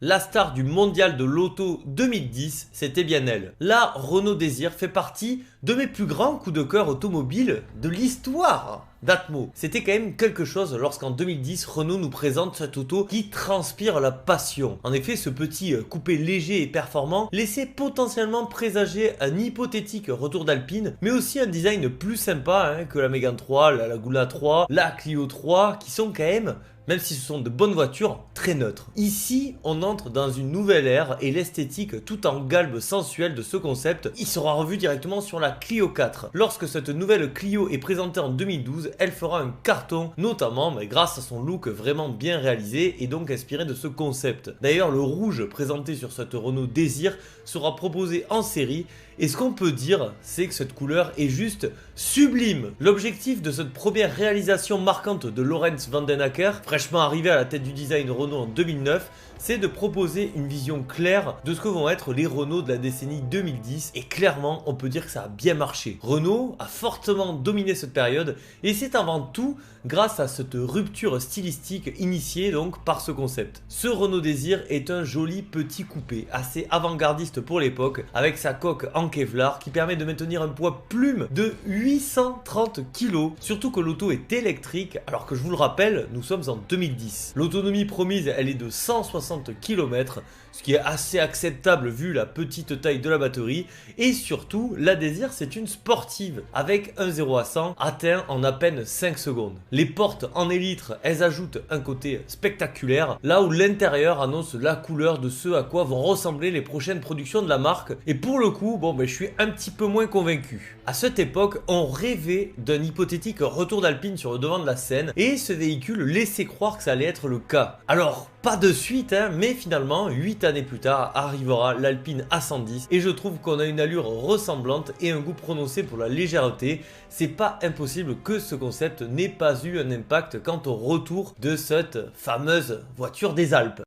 La star du mondial de l'auto 2010, c'était bien elle. La Renault Désir fait partie de mes plus grands coups de cœur automobiles de l'histoire d'Atmo. C'était quand même quelque chose lorsqu'en 2010, Renault nous présente cette auto qui transpire la passion. En effet, ce petit coupé léger et performant laissait potentiellement présager un hypothétique retour d'Alpine, mais aussi un design plus sympa que la Mégane 3, la Laguna 3, la Clio 3, qui sont quand même si ce sont de bonnes voitures, très neutres. Ici, on entre dans une nouvelle ère et l'esthétique tout en galbe sensuelle de ce concept, il sera revu directement sur la Clio 4. Lorsque cette nouvelle Clio est présentée en 2012, elle fera un carton, notamment grâce à son look vraiment bien réalisé et donc inspiré de ce concept. D'ailleurs, le rouge présenté sur cette Renault Désir sera proposé en série et ce qu'on peut dire, c'est que cette couleur est juste sublime. L'objectif de cette première réalisation marquante de Laurens van den Acker, fraîchement arrivé à la tête du design Renault en 2009, c'est de proposer une vision claire de ce que vont être les Renault de la décennie 2010 et clairement on peut dire que ça a bien marché. Renault a fortement dominé cette période et c'est avant tout grâce à cette rupture stylistique initiée donc par ce concept. Ce Renault Désir est un joli petit coupé assez avant-gardiste pour l'époque avec sa coque en Kevlar qui permet de maintenir un poids plume de 830 kg, surtout que l'auto est électrique alors que je vous le rappelle nous sommes en 2010. L'autonomie promise elle est de 160 km, ce qui est assez acceptable vu la petite taille de la batterie et surtout la Désir c'est une sportive avec un 0 à 100 atteint en à peine 5 secondes. Les portes en élytre elles ajoutent un côté spectaculaire là où l'intérieur annonce la couleur de ce à quoi vont ressembler les prochaines productions de la marque et pour le coup je suis un petit peu moins convaincu. À cette époque on rêvait d'un hypothétique retour d'Alpine sur le devant de la scène et ce véhicule laissait croire que ça allait être le cas. Alors pas de suite mais finalement 8 années plus tard arrivera l'Alpine A110 et je trouve qu'on a une allure ressemblante et un goût prononcé pour la légèreté. C'est pas impossible que ce concept n'ait pas eu un impact quant au retour de cette fameuse voiture des Alpes.